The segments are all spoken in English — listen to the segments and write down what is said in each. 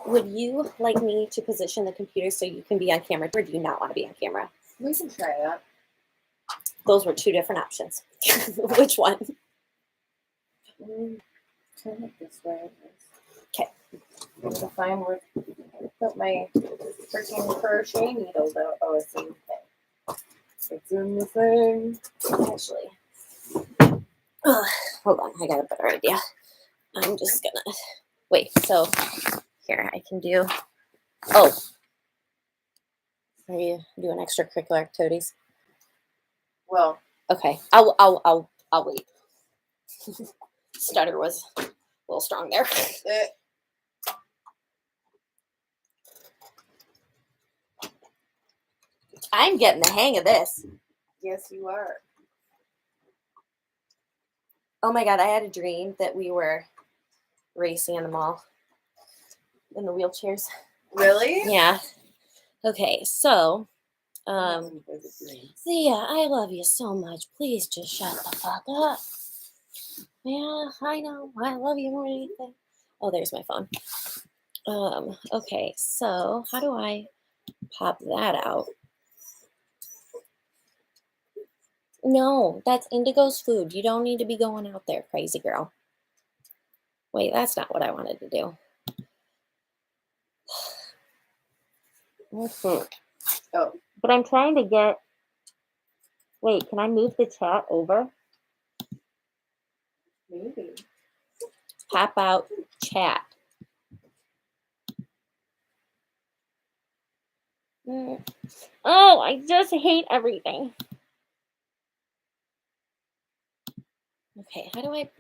Would you like me to position the computer so you can be on camera, or do you not want to be on camera? We can try that. Those were two different options. Which one? Turn it this way. Okay. To find where I put my freaking crochet needle though. Oh, it's in the thing. It's in the thing. Actually, hold on. I got a better idea. I'm just gonna wait. So here I can do. Oh, are you doing extracurricular activities? Well, okay. I'll wait. Stutter was a little strong there. I'm getting the hang of this. Yes, you are. Oh my God, I had a dream that we were racing in the mall in the wheelchairs. Really? Yeah. Okay, so, yeah, I love you so much. Please just shut the fuck up. Yeah, I know. I love you more than anything. Oh, there's my phone. Okay, so how do I pop that out? No, that's Indigo's food. You don't need to be going out there, crazy girl. Wait, that's not what I wanted to do. Oh. But I'm trying to get... Wait, can I move the chat over? Maybe. Pop out chat. Oh, I just hate everything. Okay, how do I...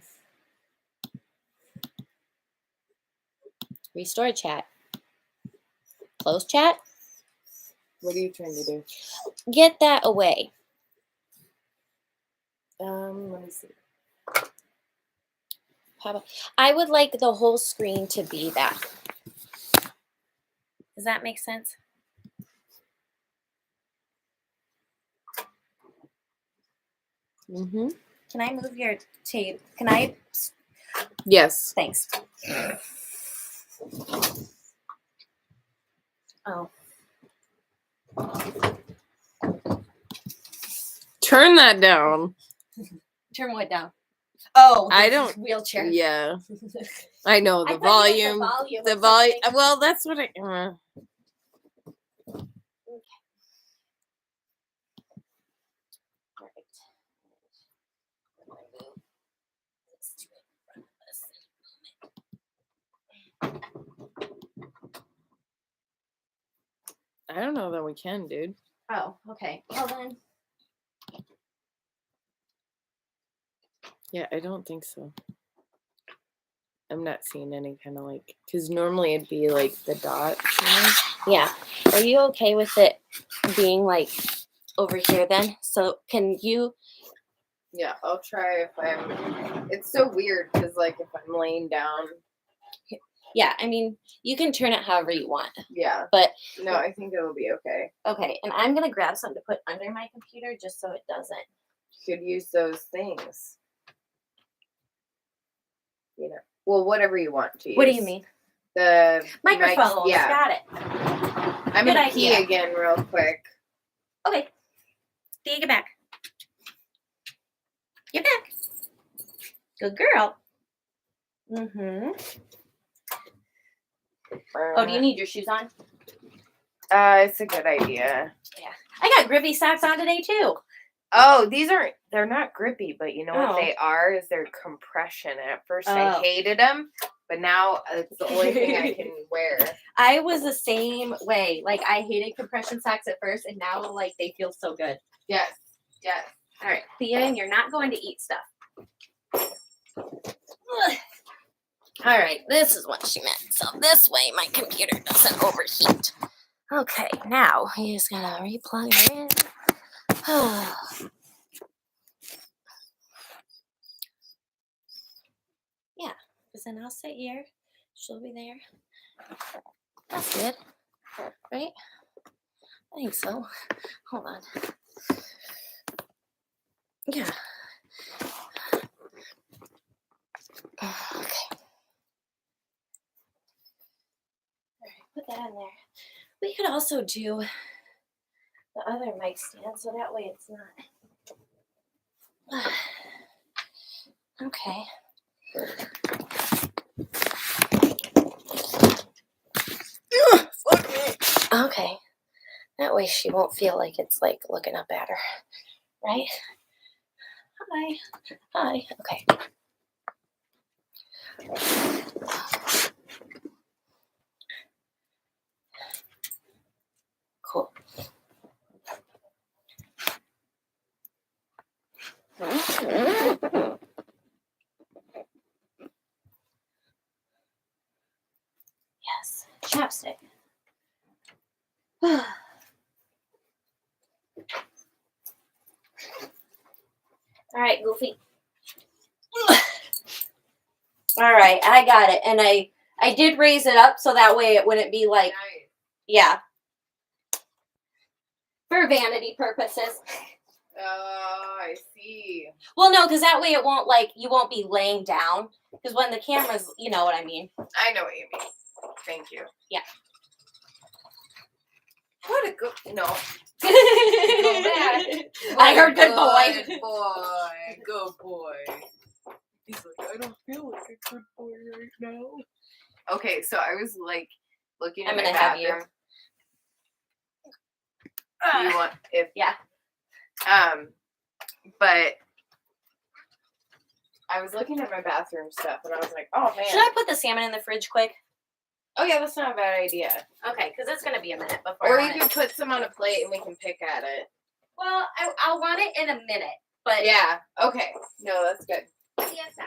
Restore chat. Close chat? What are you trying to do? Get that away. Let me see. I would like the whole screen to be that. Does that make sense? Mm-hmm. Can I move your tape? Can I? Yes. Thanks. Oh. Turn that down. Turn what down? Oh, I don't. Wheelchair. Yeah. I know the volume. The volume. Well, that's what I. I don't know that we can, dude. Oh, okay. Well then. Yeah, I don't think so. I'm not seeing any kind of like, because normally it'd be like the dot, you know? Yeah. Are you okay with it being like over here then? So can you? Yeah, I'll try if I'm. It's so weird because like if I'm laying down. Yeah, I mean, you can turn it however you want. Yeah. But no, I think it'll be okay. Okay, and I'm gonna grab something to put under my computer just so it doesn't. You could use those things. You know. Well, whatever you want to use. What do you mean? The microphone. Yeah. Got it. I'm gonna pee again real quick. Okay. See, get back. Get back. Good girl. Mm-hmm. Oh, do you need your shoes on? It's a good idea. Yeah. I got grippy socks on today too. Oh, they're not grippy, but you know what they are is they're compression. At first I hated them, but now it's the only thing I can wear. I was the same way. Like I hated compression socks at first, and now like they feel so good. Yes. Yes. All right, Thea, and you're not going to eat stuff. All right, this is what she meant. So this way my computer doesn't overheat. Okay, now you just gotta replug it in. Yeah, because then I'll sit here. She'll be there. That's good, right? I think so. Hold on. Yeah. Okay. in there. We could also do the other mic stand so that way it's not. Okay. Okay. That way she won't feel like it's like looking up at her. Right? Hi. Hi. Okay. Cool. Yes. Chapstick. All right, Goofy. All right, I got it. And I did raise it up so that way it wouldn't be like, Nice. yeah. For vanity purposes. Oh, I see. Well, no, because that way it won't like, you won't be laying down. Because when the camera's, you know what I mean. I know what you mean. Thank you. Yeah. What a good, no. Go back. I heard good boy. Good boy. Good boy. He's like, I don't feel like a good boy right now. Okay, so I was like looking at I'm my gonna have you. bathroom. Do you want if Yeah. But I was looking at my bathroom stuff and I was like, oh man. Should I put the salmon in the fridge quick? Oh yeah, that's not a bad idea. Okay, because it's gonna be a minute before. Or you can put some on a plate and we can pick at it. Well, I'll want it in a minute, but Yeah. Okay. No, that's good. yes, no.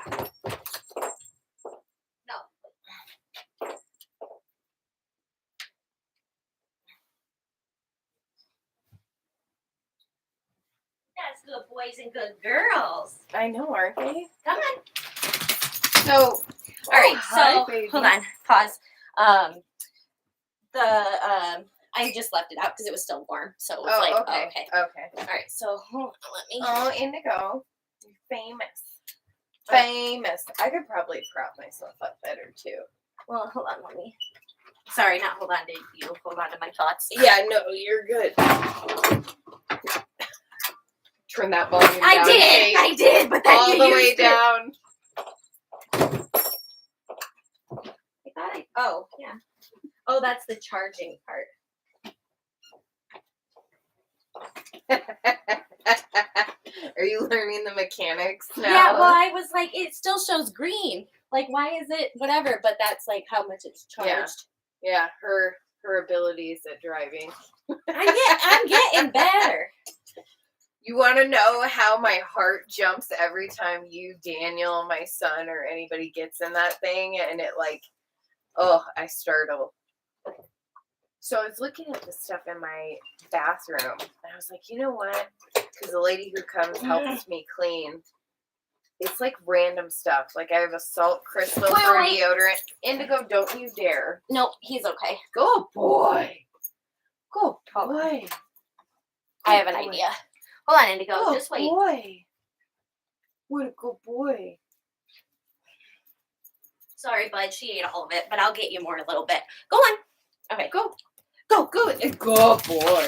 That's good boys and good girls. I know, aren't they? Come on. So, All right. hi, So baby. hold on. Pause. I just left it out because it was still warm, so it was okay. oh, okay. Okay. All right. So hold on, let me. Oh, Indigo. You're famous. Famous. I could probably prop myself up better too. Well, hold on. Let me. Sorry, not hold on to you. Hold on to my thoughts. Yeah, no, you're good. Turn that volume down. I did, but then all you the used way it. down. Oh, yeah. Oh, that's the charging part. Are you learning the mechanics now? Yeah, well, I was like, it still shows green. Like, why is it whatever? But that's like how much it's charged. Yeah, her abilities at driving. I'm getting better. You want to know how my heart jumps every time you, Daniel, my son, or anybody gets in that thing, and it like, oh, I startle. So I was looking at the stuff in my bathroom, and I was like, you know what? Because the lady who comes helps me clean. It's like random stuff. Like I have a salt crystal for a deodorant. Indigo, don't you dare. Nope, he's okay. Good boy. Good boy. I have an idea. Hold on, Indigo. Good just wait. Boy. What a good boy. Sorry, bud. She ate all of it, but I'll get you more in a little bit. Go on. Okay, go. Go, good. Good boy.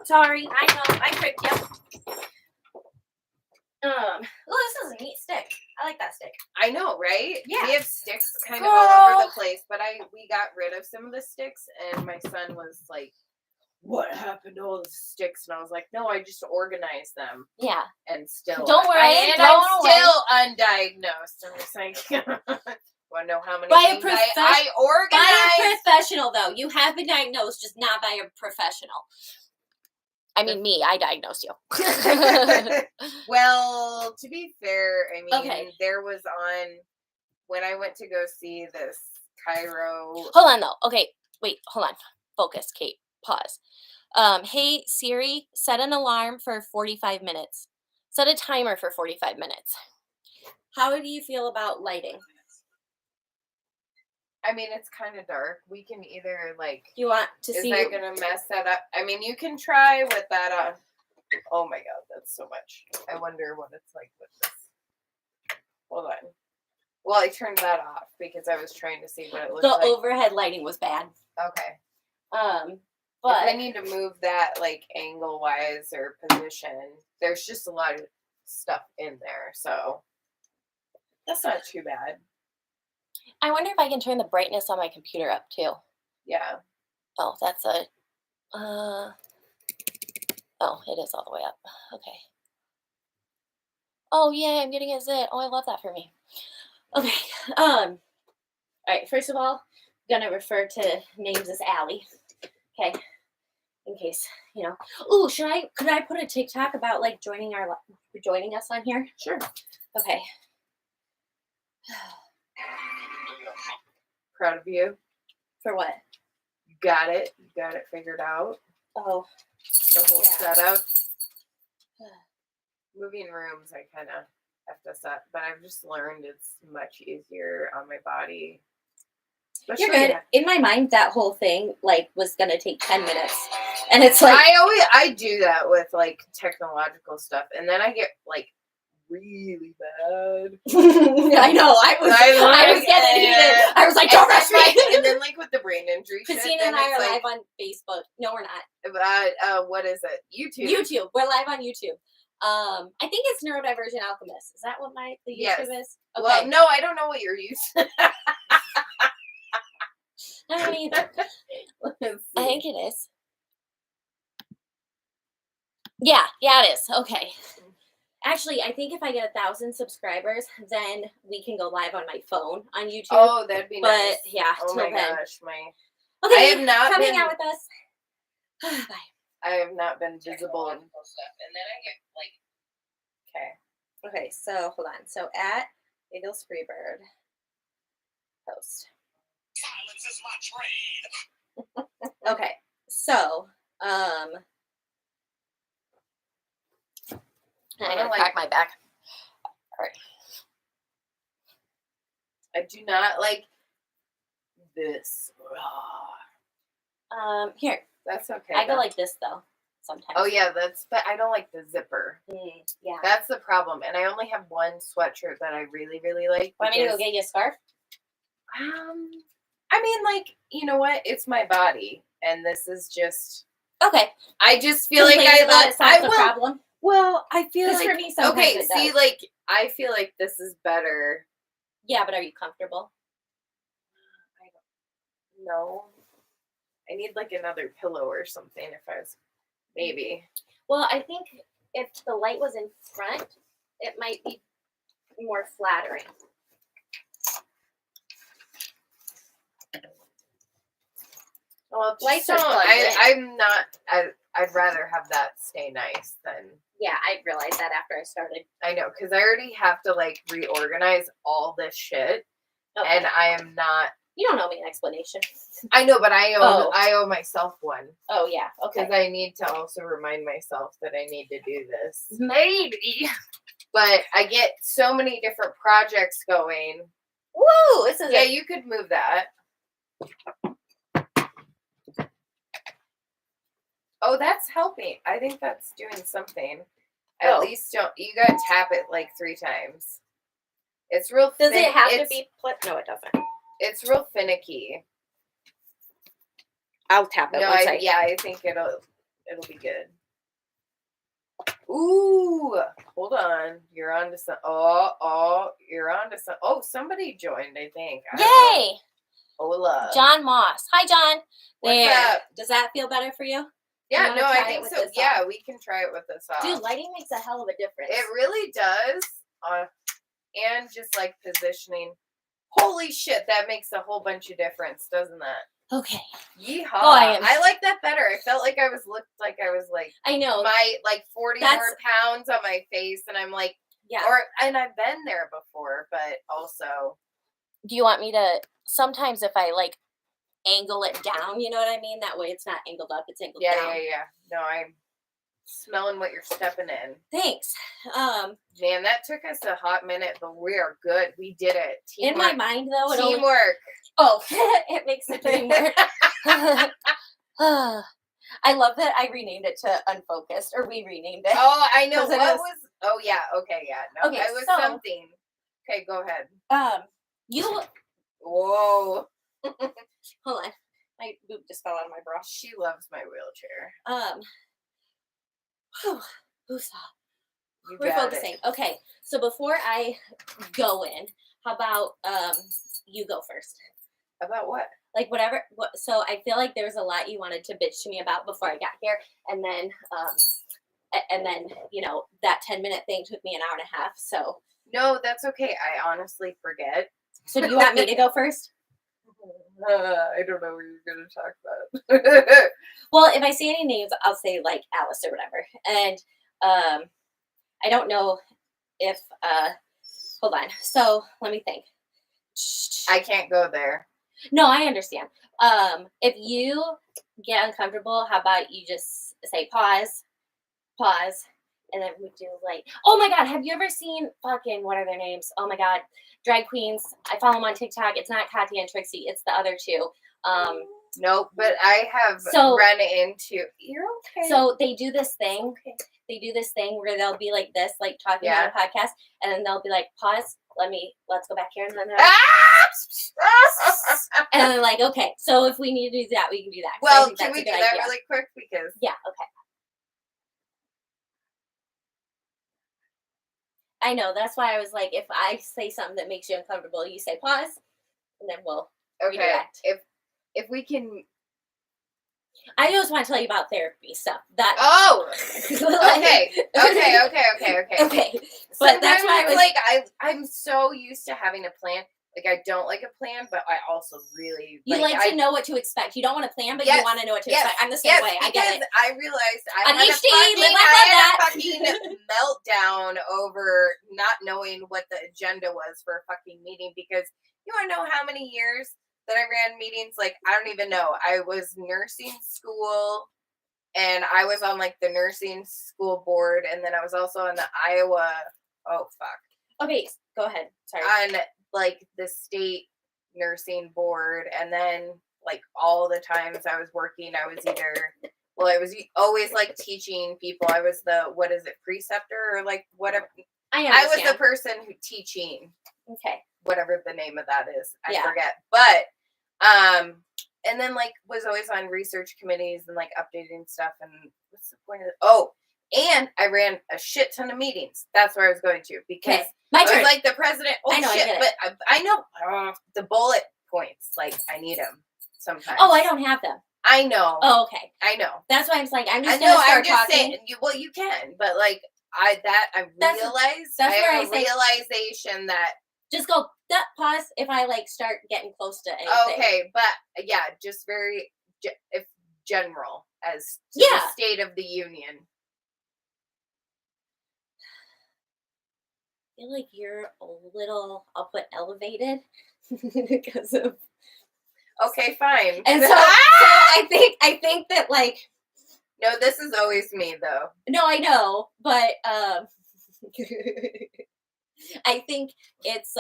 Sorry, I know. I tricked you. Oh, this is a neat stick. I like that stick. I know, right? Yeah. We have sticks kind of all over the place, but we got rid of some of the sticks, and my son was like, what happened to all the sticks? And I was like, no, I just organized them. Yeah. And still. Don't worry. I'm still undiagnosed. I'm just like, want to know how many things I organized? By a professional, though. You have been diagnosed, just not by a professional. I mean, me. I diagnosed you. Well, to be fair, I mean, there was when I went to go see this Cairo. Hold on, though. Okay, wait, hold on. Focus, Kate. Pause. Hey, Siri, set an alarm for 45 minutes. Set a timer for 45 minutes. How do you feel about lighting? I mean, it's kind of dark. We can either, like... You want to see... Is that going to mess that up? I mean, you can try with that on. Oh, my God. That's so much. I wonder what it's like with this. Hold on. Well, I turned that off. because I was trying to see what it looked The like. overhead lighting was bad. Okay. But if I need to move that like angle wise or position, there's just a lot of stuff in there, so that's not too bad. I wonder if I can turn the brightness on my computer up too. Yeah. Oh, that's a. Oh, it is all the way up. Okay. Oh yeah, I'm getting a zit. Oh, I love that for me. Okay. All right. First of all, I'm gonna refer to names as Allie. Okay. In case Oh, Could I put a TikTok about like joining us on here? Sure. Okay. Proud of you. For what? You got it. You got it figured out. Oh. The whole setup. Moving rooms, I kind of have to set, but I've just learned it's much easier on my body. You're good. In my mind, that whole thing like was gonna take 10 minutes, and it's like I do that with like technological stuff, and then I get like really bad. I know. I was getting heated. I was like, don't rush me. And then like with the brain injury Christina shit, and I are live on Facebook. No, we're not. What is it? YouTube. We're live on YouTube. I think it's Neurodivergent Alchemist. Is that what the YouTube is? Okay. Well, no, I don't know what you're using. I don't either. I think it is. Yeah, it is. Okay. Actually, I think if I get 1,000 subscribers, then we can go live on my phone on YouTube. Oh, that'd be nice. But yeah, oh my then. Gosh, Okay, I have not come been hang out with us. Bye. I have not been visible and then I get like Okay, so hold on. So at Eagles Freebird post. Silence is my trade. Okay, so I gotta crack my back. All right. I do not like this. Here. That's okay. I go like this though. Sometimes. Oh yeah, but I don't like the zipper. Yeah. That's the problem. And I only have one sweatshirt that I really, really like. Want me to go get you a scarf? I mean, like, you know what? It's my body, and this is just okay. I just feel like I will. Problem. Well, I feel like for me, sometimes okay. it See, does. like I feel like this is better. Yeah, but are you comfortable? I don't know. I need like another pillow or something if I was maybe. Well, I think if the light was in front, it might be more flattering. Well, lights don't. are plugged in. I'm not. I'd rather have that stay nice than. Yeah, I realized that after I started. I know, because I already have to like reorganize all this shit, and I am not. You don't owe me an explanation. I know, but I owe myself one. Oh yeah, okay. Because I need to also remind myself that I need to do this. Maybe. But I get so many different projects going. Woo! This is you could move that. Oh, that's helping. I think that's doing something. At least you gotta tap it like 3 times. It's real. Does it have to be? No, it doesn't. It's real finicky. I'll tap it. No, I think it'll be good. Ooh, hold on. You're on to some. Oh, you're on to some. Oh, somebody joined. I think. Yay! Hola, John Moss. Hi, John. What's up? Does that feel better for you? Yeah, no, I think so. Yeah, we can try it with this off. Dude, lighting makes a hell of a difference. It really does. And just like positioning. Holy shit, that makes a whole bunch of difference, doesn't that? Okay. Yeehaw. Oh, I like that better. I felt like I was like I know. My 40 more pounds on my face, and I'm like, yeah. And I've been there before, but also. Do you want me to? Sometimes if I like angle it down, you know what I mean? That way it's not angled up, it's angled down. Yeah. No, I'm smelling what you're stepping in. Thanks. Man, that took us a hot minute, but we are good. We did it. Teamwork. In my mind, though, teamwork. It makes it teamwork. I love that I renamed it to Unfocused, or we renamed it. Oh, I know. What was? Oh, yeah. Okay, yeah. No, okay, it was something. Okay, go ahead. Whoa. Hold on. My boob just fell out of my bra. She loves my wheelchair. Who's You We're got focusing. it. Okay. So before I go in, how about you go first? About what? Like whatever. So I feel like there was a lot you wanted to bitch to me about before I got here, and then you know that 10-minute thing took me an hour and a half. So No, that's okay. I honestly forget. so do you want me to go first? I don't know what you're going to talk about. Well, if I say any names, I'll say like Alice or whatever. And I don't know if hold on. So let me think. I can't go there. No, I understand. If you get uncomfortable, how about you just say pause, and then we do like, oh my God, have you ever seen fucking, what are their names? Oh my God, drag queens. I follow them on TikTok. It's not Katya and Trixie. It's the other two. Nope, but I have So- run into. You're okay. So they do this thing. They do this thing where they'll be like this, like talking on a podcast, and then they'll be like, pause. Let's go back here, and then they're like, and then like, okay. So if we need to do that, we can do that. 'Cause I Well, think can that's we a do good that idea. really quick? Because Yeah. Okay. I know. That's why I was like, if I say something that makes you uncomfortable, you say pause, and then we'll okay, redirect. if we can. I just want to tell you about therapy stuff. That Oh, like- okay. Okay. But Sometimes that's why I it's was like I'm so used to having a plan. Like I don't like a plan, but I also really you like to know what to expect. You don't want to plan, but you Yes, want to know what to yes, expect. I'm the same way. I get it. because I realized I On had, HD, live like a fucking meltdown over not knowing what the agenda was for a fucking meeting. Because you want to know how many years that I ran meetings? Like I don't even know. I was nursing school, and I was on like the nursing school board, and then I was also on the Iowa. Oh fuck. Okay, go ahead. Sorry. On like the state nursing board, and then like all the times I was working, I was I was always like teaching people. I was the preceptor or like whatever. I was the person who teaching. Okay. Whatever the name of that is, I Yeah. forget. But and then like was always on research committees and like updating stuff. And what's the point of it? Oh, and I ran a shit ton of meetings. That's where I was going to because. Okay. My I turn. was like the president. Oh I know, I shit! get it. But I know the bullet points. Like I need them sometimes. Oh, I don't have them. I know. Oh, okay. I know. That's why I'm like, I'm I just know. gonna start I'm just talking. saying. You can, but like I That's realized. where I I have a say- realization that. Just go pause if I like start getting close to anything. Okay, but yeah, just very if general as to Yeah. the State of the Union. I feel like you're a little, I'll put elevated because of. Okay, fine. And so I think that like, No, this is always me though. no, I know, but I think it's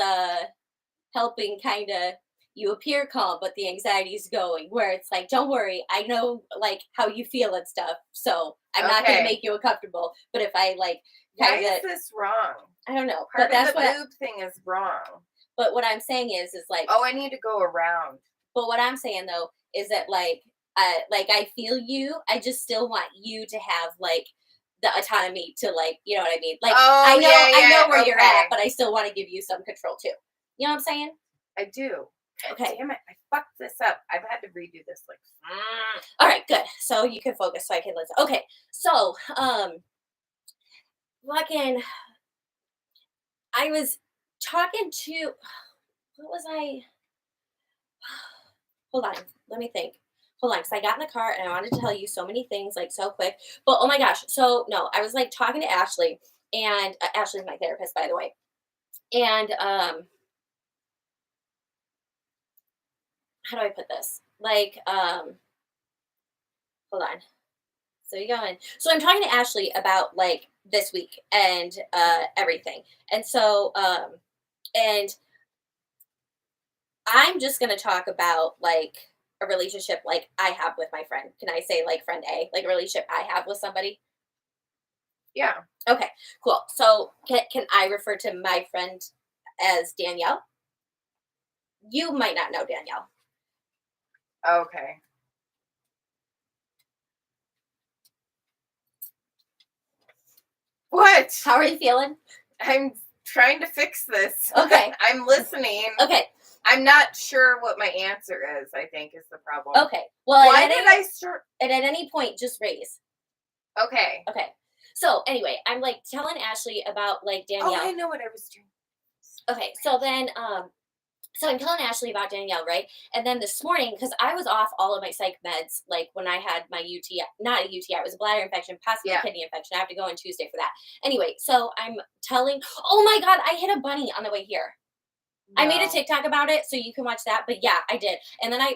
helping kind of you appear calm, but the anxiety's going where it's like, don't worry, I know like how you feel and stuff, so I'm not gonna Okay. make you uncomfortable. But if I like Why kind is of, this wrong? I don't know, Part but that's of the what. boob thing is wrong. But what I'm saying is like. Oh, I need to go around. But what I'm saying though is that like I feel you. I just still want you to have like the autonomy to like, you know what I mean? Like Oh, I know yeah, I know where you're okay. at, but I still want to give you some control too. You know what I'm saying? I do. Okay. Damn it! I fucked this up. I've had to redo this like. All right, good. So you can focus so I can listen. Okay. So, fucking I was talking to what was I? Hold on. Let me think. Hold on, because I got in the car and I wanted to tell you so many things like so quick. But oh my gosh. So no, I was like talking to Ashley, and Ashley's my therapist, by the way. And how do I put this? Like, hold on. So you going. So I'm talking to Ashley about like this week and everything. And so and I'm just gonna talk about like a relationship like I have with my friend. Can I say like friend A? Like a relationship I have with somebody? Yeah. Okay, cool. So can I refer to my friend as Danielle? you might not know Danielle. Okay. What? How are you feeling? I'm trying to fix this. Okay. I'm listening. Okay. I'm not sure what my answer is, I think is the problem. Okay. Well, why did I start? And at any point, just raise. Okay. Okay. So anyway, I'm like telling Ashley about like Danielle. Oh, I know what I was doing. Okay. So then, so I'm telling Ashley about Danielle, right? And then this morning, because I was off all of my psych meds, like when I had my UTI, not a UTI, it was a bladder infection, possibly kidney infection. I have to go on Tuesday for that. Anyway, so I'm telling, oh my God, I hit a bunny on the way here. No. I made a TikTok about it, so you can watch that. But yeah, I did. And then I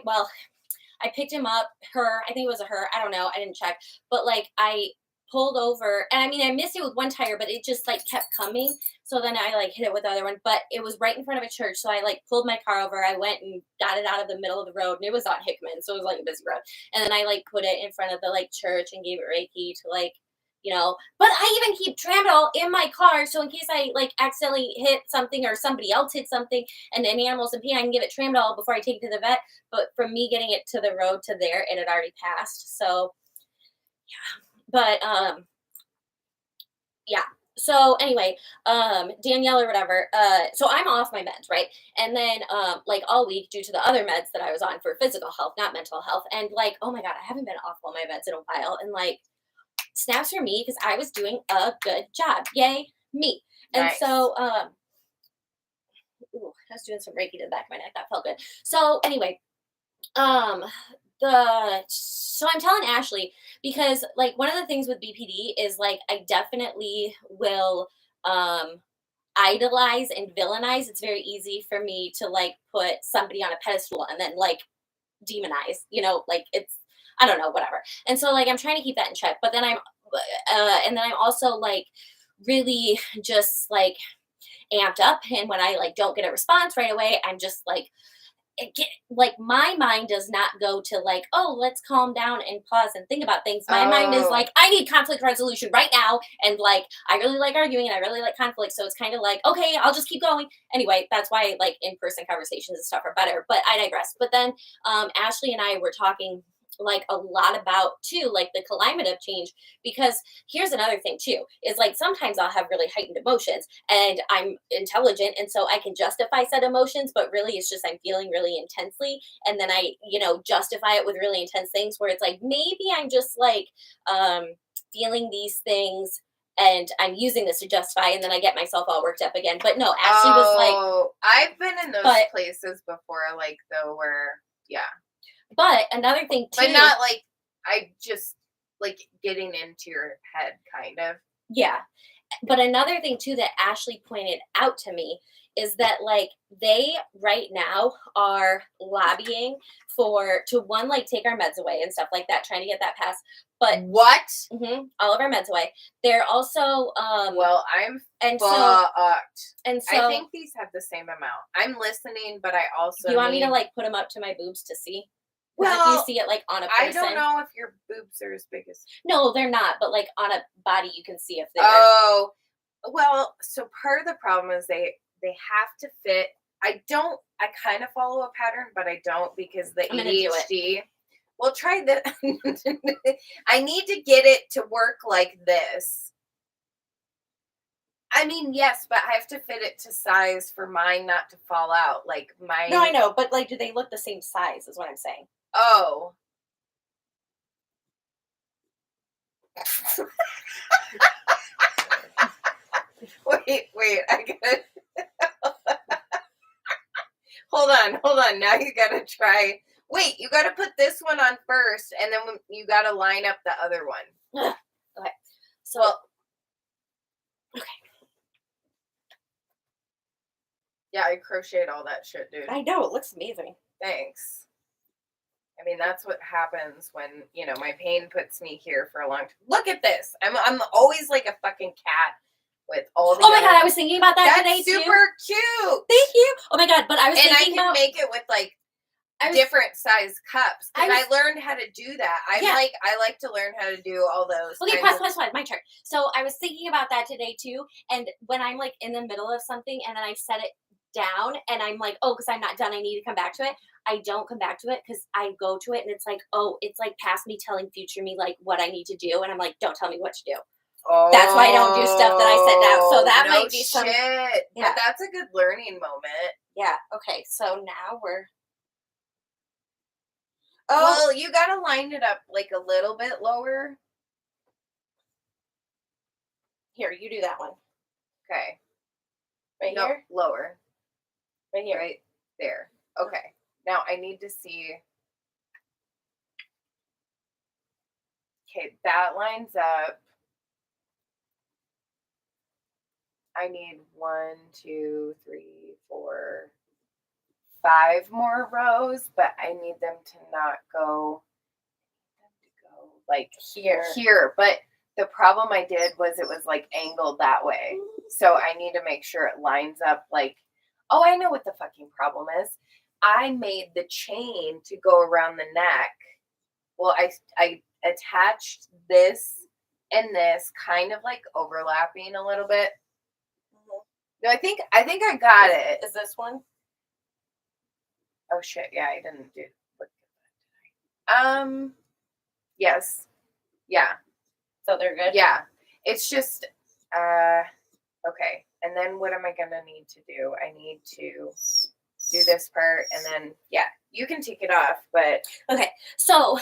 picked him up, I think it was a her, I don't know, I didn't check. But like I pulled over, and I mean, I missed it with one tire, but it just like kept coming. So then I like hit it with the other one, but it was right in front of a church. So I like pulled my car over. I went and got it out of the middle of the road, and it was on Hickman, so it was like a busy road. And then I like put it in front of the like church and gave it Reiki to like, you know, but I even keep tramadol in my car, so in case I like accidentally hit something or somebody else hit something and an animal's in pain, I can give it tramadol before I take it to the vet. But from me getting it to the road to there, it had already passed. So yeah. But yeah. So anyway, Danielle or whatever, so I'm off my meds, right? And then like all week due to the other meds that I was on for physical health, not mental health. And like, oh my God, I haven't been off all my meds in a while. And like, snaps for me because I was doing a good job. Yay, me. And nice. so ooh, I was doing some Reiki to the back of my neck. That felt good. So anyway, so I'm telling Ashley because like one of the things with BPD is like I definitely will idolize and villainize. It's very easy for me to like put somebody on a pedestal and then like demonize, you know, like it's, I don't know, whatever. And so like I'm trying to keep that in check, but then I'm also like really just like amped up, and when I like don't get a response right away, I'm just like like my mind does not go to like, oh, let's calm down and pause and think about things. My mind is like, I need conflict resolution right now, and like I really like arguing and I really like conflict, so it's kind of like, okay, I'll just keep going. Anyway, that's why like in-person conversations and stuff are better, but I digress. But then Ashley and I were talking like a lot about too like the climate of change, because here's another thing too is like sometimes I'll have really heightened emotions and I'm intelligent and so I can justify said emotions, but really it's just I'm feeling really intensely, and then I, you know, justify it with really intense things where it's like maybe I'm just like feeling these things and I'm using this to justify, and then I get myself all worked up again. But no, Ashley was like, I've been in those places before, like though where But another thing too, but not like I just like getting into your head kind of. Yeah. But another thing too that Ashley pointed out to me is that like they right now are lobbying to one, like take our meds away and stuff like that, trying to get that passed. But what? All of our meds away. They're also well, I'm and fucked. And so I think these have the same amount. I'm listening, but I also do you want me to like put them up to my boobs to see? Well, if you see it like on a person. I don't know if your boobs are as big as. No, they're not. But like on a body, you can see if they're. Oh, well. So part of the problem is they have to fit. I kind of follow a pattern, but I don't because the ADHD. Well, try that. I need to get it to work like this. I mean, yes, but I have to fit it to size for mine not to fall out. Like mine. No, I know, but like, do they look the same size? Is what I'm saying. Oh. wait, I gotta hold on. Now you gotta try. Wait, you gotta put this one on first, and then you gotta line up the other one. Okay. So okay. Yeah, I crocheted all that shit, dude. I know, it looks amazing. Thanks. I mean, that's what happens when, you know, my pain puts me here for a long time. Look at this. I'm always like a fucking cat with all the. Oh my God, I was thinking about that today too. That's super cute. Thank you. Oh my God, but I was thinking about. And I can make it with like different size cups. Because I learned how to do that. I like to learn how to do all those. Okay, press one, my turn. So I was thinking about that today too. And when I'm like in the middle of something and then I set it down and I'm like, oh, because I'm not done, I need to come back to it. I don't come back to it because I go to it and it's like, oh, it's like past me telling future me like what I need to do. And I'm like, don't tell me what to do. That's why I don't do stuff that I said out. So that no might be some. shit. Yeah. But that's a good learning moment. Yeah. Okay. So now we're. Oh, Well, you gotta line it up like a little bit lower. here, you do that one. Okay. Right No, here? lower. Right here. Right there. Okay. Now I need to see. Okay, that lines up. I need 1, 2, 3, 4, 5 more rows, but I need them to not go. Like here. But the problem I did was it was like angled that way. So I need to make sure it lines up like, oh, I know what the fucking problem is. I made the chain to go around the neck. Well, I attached this and this kind of like overlapping a little bit. No, I think I got it. Is this one? Oh shit, yeah, I didn't do. Yes. Yeah. So they're good? Yeah. It's just okay. And then what am I gonna need to do? I need to do this part and then yeah, you can take it off, but Okay. So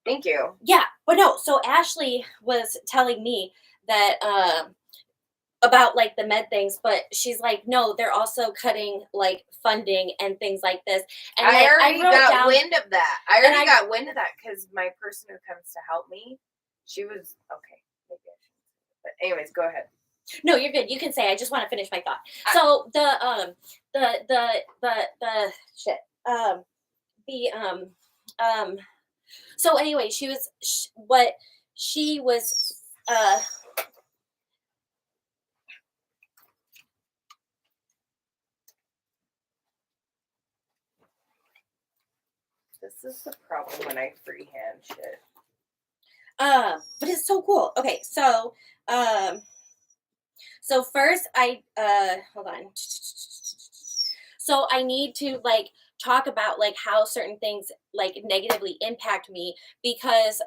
thank you. yeah, but no, so Ashley was telling me that about like the med things, but she's like, no, they're also cutting like funding and things like this. And I like, already wrote got down, wind of that. I already got wind of that because my person who comes to help me, she was okay. Maybe I shouldn't. But anyways, go ahead. No, you're good. You can say. I just want to finish my thought. So the shit. So anyway, she was what she was. This is the problem when I freehand shit. But it's so cool. Okay, so so first I hold on. So I need to like talk about like how certain things like negatively impact me because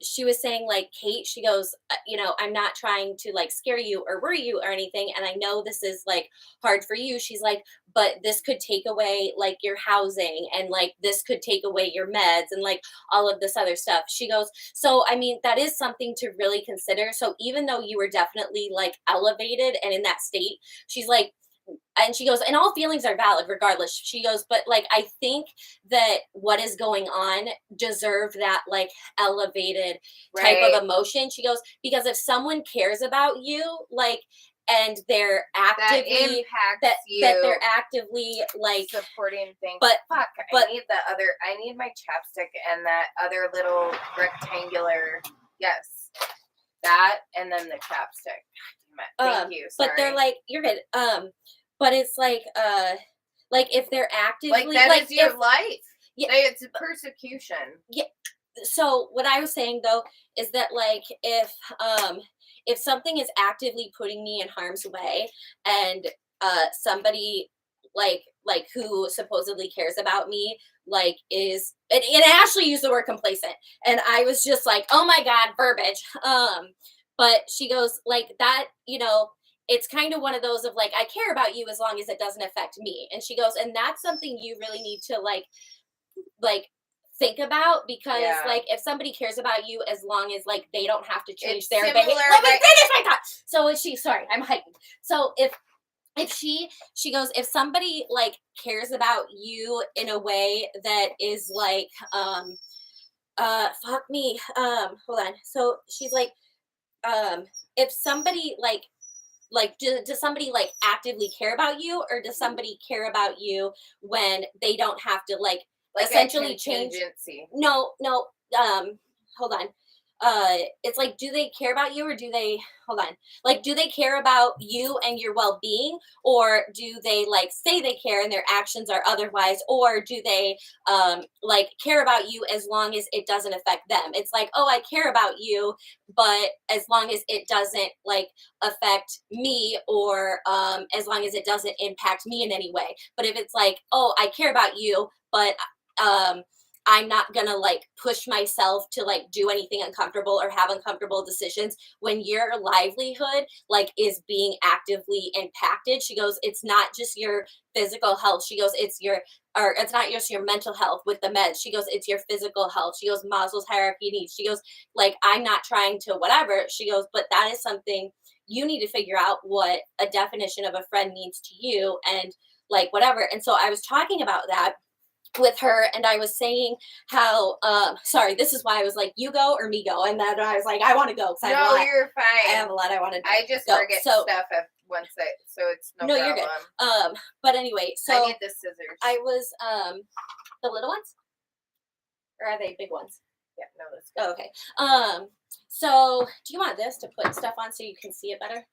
she was saying like, Kate, she goes, you know, I'm not trying to like scare you or worry you or anything, and I know this is like hard for you. She's like, but this could take away like your housing, and like this could take away your meds and like all of this other stuff. She goes, so I mean, that is something to really consider. So even though you were definitely like elevated and in that state, she's like, and she goes, and all feelings are valid regardless. She goes, but like I think that what is going on deserve that like elevated type of emotion. She goes, because if someone cares about you, like, and they're actively that they're actively like supporting things. But I need my chapstick and that other little rectangular, yes, that and then the chapstick. Thank you. Sorry. But they're like, you're good. But it's like if they're actively like that like is your life. Yeah, it's persecution. Yeah. So what I was saying though is that like if something is actively putting me in harm's way and somebody like who supposedly cares about me like is and Ashley used the word complacent and I was just like, oh my god, verbiage. But she goes like that, you know, it's kind of one of those of like, I care about you as long as it doesn't affect me. And she goes, and that's something you really need to like think about because like if somebody cares about you as long as like they don't have to change their behavior. Let me finish my thought. So sorry, I'm heightened. So if she goes, if somebody like cares about you in a way that is like fuck me, hold on. So she's like, if somebody like does somebody like actively care about you or does somebody care about you when they don't have to like essentially change? No, hold on. it's like, do they care about you, or do they, hold on, like, do they care about you and your well-being, or do they like say they care and their actions are otherwise, or do they like care about you as long as it doesn't affect them? It's like, oh, I care about you, but as long as it doesn't like affect me, or as long as it doesn't impact me in any way. But if it's like, oh, I care about you, but um I'm not gonna like push myself to like do anything uncomfortable or have uncomfortable decisions when your livelihood like is being actively impacted. She goes, it's not just your physical health. She goes, it's your, or it's not just your mental health with the meds. She goes, it's your physical health. She goes, Maslow's hierarchy of needs. She goes, like, I'm not trying to whatever. She goes, but that is something you need to figure out what a definition of a friend means to you, and like whatever. And so I was talking about that with her, and I was saying how sorry, this is why I was like, you go or me go, and then I was like, I want to go because No, you're I fine. have a lot I want to I just go. forget So stuff once so it's no no, problem. you're good. But anyway, so I need the scissors. I was the little ones, or are they big ones? Yeah, no, that's good. Oh, okay. So do you want this to put stuff on so you can see it better?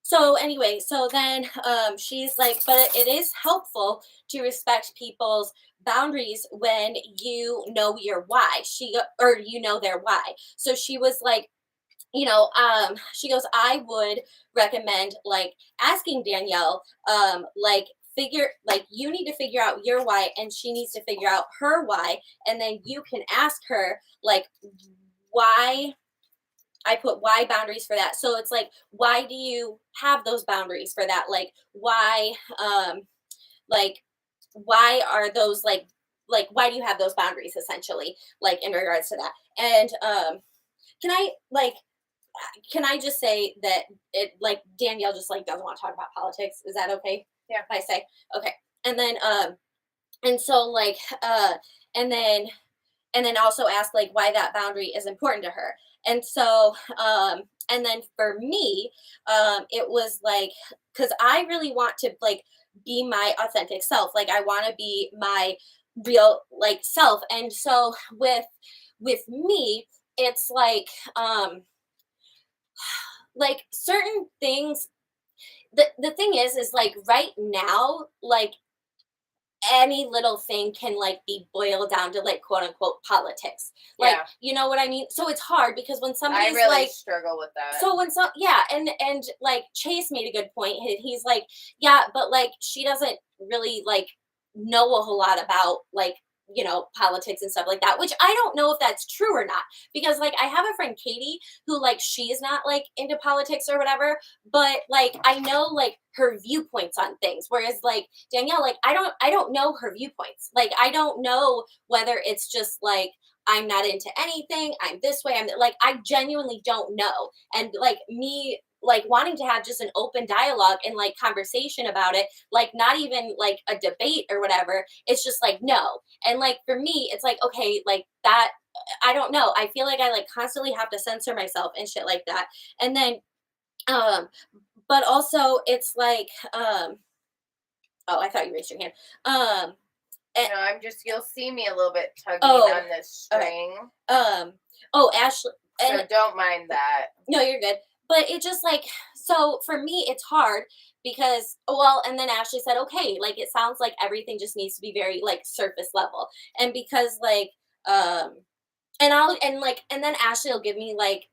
So anyway, so then she's like, but it is helpful to respect people's boundaries when you know your why. Or you know their why. So she was like, she goes, I would recommend like asking Danielle, like you need to figure out your why, and she needs to figure out her why, and then you can ask her like why. I put why boundaries for that. So it's like, why do you have those boundaries for that? Like why are those like why do you have those boundaries essentially, like in regards to that? And can I like can I just say that it like Danielle just like doesn't want to talk about politics? Is that okay? Yeah. If I say okay. And then and so like and then and then also ask like why that boundary is important to her. And so and then for me it was like, because I really want to like be my authentic self, like I want to be my real like self. And so with me it's like certain things, the thing is like right now, like any little thing can like be boiled down to like quote unquote politics. Like, Yeah. you know what I mean? So it's hard because when I somebody's really like, struggle with that. so when some, yeah, and like Chase made a good point. He's like, yeah, but like she doesn't really like know a whole lot about like, politics and stuff like that, which I don't know if that's true or not, because like I have a friend Katie who like she's not like into politics or whatever, but like I know like her viewpoints on things, whereas like Danielle, like I don't know her viewpoints. Like I don't know whether it's just like I'm not into anything, I'm this way, like I genuinely don't know. And like me like wanting to have just an open dialogue and like conversation about it, like not even like a debate or whatever, it's just like no. And like for me it's like, okay, like that, I don't know, I feel like I like constantly have to censor myself and shit like that. And then but also it's like oh, I thought you raised your hand. No, I'm just, you'll see me a little bit tugging Oh, on this string. Oh, Ashley, So don't mind that. no, you're good. But it just like, so for me it's hard because, well, and then Ashley said, okay, like it sounds like everything just needs to be very like surface level. And because and then Ashley will give me like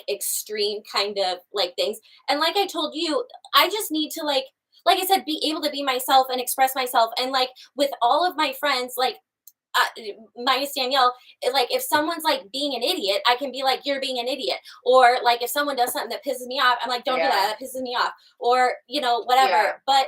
extreme kind of like things. And like I told you, I just need to like I said, be able to be myself and express myself. And like with all of my friends, like minus Danielle, like if someone's like being an idiot, I can be like, you're being an idiot. Or like if someone does something that pisses me off, I'm like, don't do that. That pisses me off. Or, whatever. Yeah. But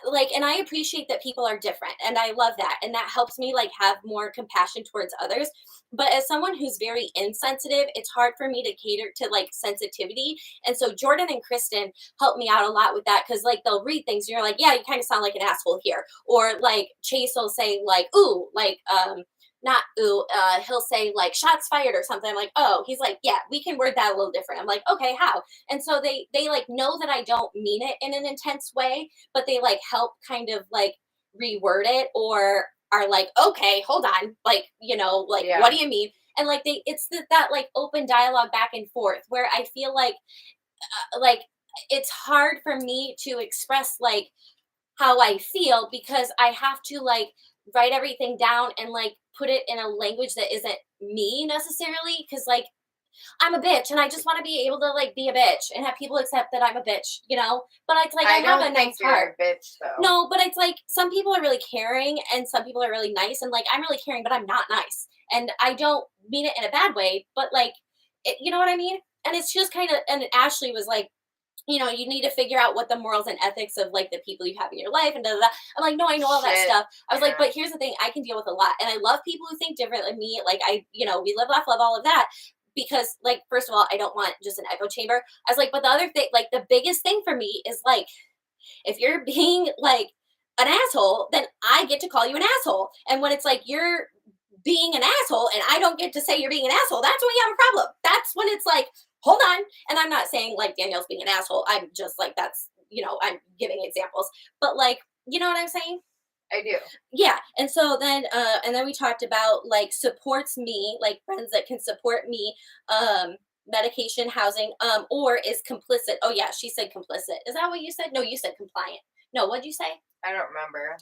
like, and I appreciate that people are different, and I love that, and that helps me like have more compassion towards others. But as someone who's very insensitive, it's hard for me to cater to like sensitivity. And so Jordan and Kristen help me out a lot with that, because like they'll read things and you're like, yeah, you kind of sound like an asshole here. Or like Chase will say like, ooh, like not ooh, he'll say like shots fired or something. I'm like, oh, he's like, yeah, we can word that a little different. I'm like, okay, how? And so they like know that I don't mean it in an intense way, but they like help kind of like reword it, or are like, okay, hold on, like, you know, like, Yeah. what do you mean? And like it's that like open dialogue back and forth where I feel like it's hard for me to express like how I feel because I have to like write everything down and like put it in a language that isn't me necessarily because like I'm a bitch and I just want to be able to like be a bitch and have people accept that I'm a bitch, you know? But it's like I have don't a think nice you're heart. a bitch though. No, but it's like some people are really caring and some people are really nice and like I'm really caring but I'm not nice. And I don't mean it in a bad way, but like you know what I mean? And it's just kind of and Ashley was like you know, you need to figure out what the morals and ethics of like the people you have in your life and da, da, da. I'm like, no, I know all that Shit. stuff. I was like, Yeah. but here's the thing, I can deal with a lot. And I love people who think different than me. Like you know, we live, laugh, love all of that. Because like, first of all, I don't want just an echo chamber. I was like, but the other thing, like the biggest thing for me is like, if you're being like an asshole, then I get to call you an asshole. And when it's like you're being an asshole and I don't get to say you're being an asshole, that's when you have a problem. That's when it's like, hold on. And I'm not saying like Danielle's being an asshole. I'm just like, that's, you know, I'm giving examples. But like, you know what I'm saying? I do. Yeah. And then we talked about like supports me, like friends that can support me, medication, housing, or is complicit. Oh yeah, she said complicit. Is that what you said? No, you said compliant. No, what'd you say? I don't remember.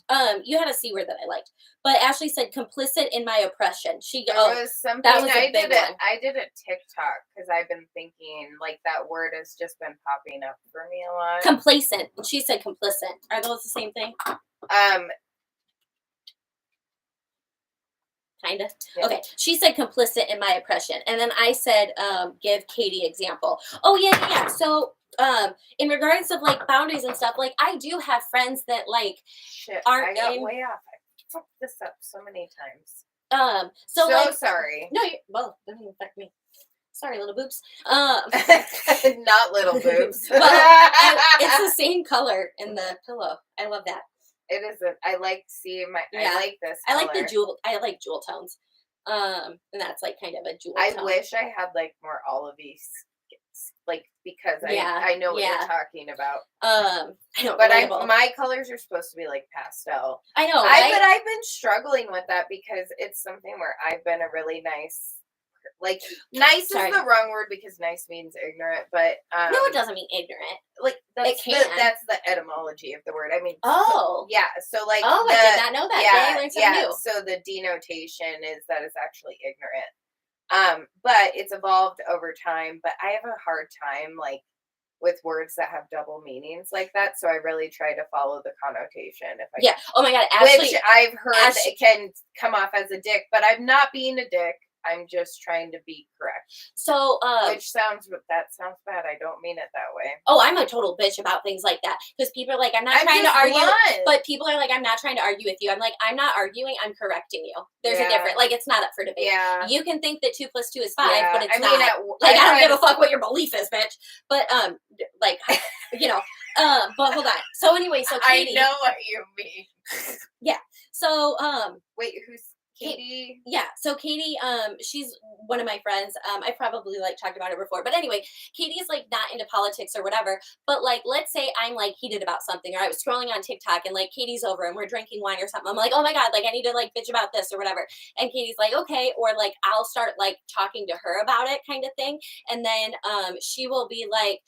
You had a C word that I liked, but Ashley said complicit in my oppression. There was something that was a I big did one. I did a TikTok because I've been thinking like that word has just been popping up for me a lot. Complacent. She said complicit. Are those the same thing? Kind of. Yeah. Okay. She said complicit in my oppression, and then I said give Katie example. Oh yeah. So in regards of like boundaries and stuff, like I do have friends that like Shit, aren't I got in. way off. I fucked this up so many times. So like sorry. no, well, it doesn't affect me. Sorry, little boobs. Not little boobs. Well, it's the same color in the pillow. I love that. It isn't. I like see my. Yeah. I like this. I like the color. jewel. I like jewel tones. And that's like kind of a jewel I tone. wish I had like more olivey, like because Yeah, I know what yeah. you're talking about. I know, But relatable. my colors are supposed to be like pastel. I know, right? But I've been struggling with that because it's something where I've been a really nice. Like nice Sorry. is the wrong word because nice means ignorant, but no, it doesn't mean ignorant. like It can. that's the etymology of the word. I mean, Oh, yeah. So like, oh, I did not know that. Yeah, I learned something new. So the denotation is that it's actually ignorant. But it's evolved over time. But I have a hard time like with words that have double meanings like that. So I really try to follow the connotation. If I Yeah. Oh my God, Ashley. Which I've heard that it can come off as a dick, but I'm not being a dick. I'm just trying to be correct. So, which sounds bad. I don't mean it that way. Oh, I'm a total bitch about things like that because people are like, I'm not trying to argue, but people are like, I'm not trying to argue with you. I'm like, I'm not arguing. I'm correcting you. There's a difference. Like, it's not up for debate. Yeah. You can think that 2 + 2 is 5, but it's not. I don't give a fuck what your belief is, bitch. But like, you know, but hold on. So anyway, so Katie. I know what you mean. Yeah. So wait, who's Katie? Yeah, so Katie, she's one of my friends. I probably like talked about her before, but anyway, Katie's like not into politics or whatever. But like, let's say I'm like heated about something, or I was scrolling on TikTok and like Katie's over and we're drinking wine or something. I'm like, oh my God, like I need to like bitch about this or whatever. And Katie's like, okay, or like I'll start like talking to her about it, kind of thing. And then she will be like,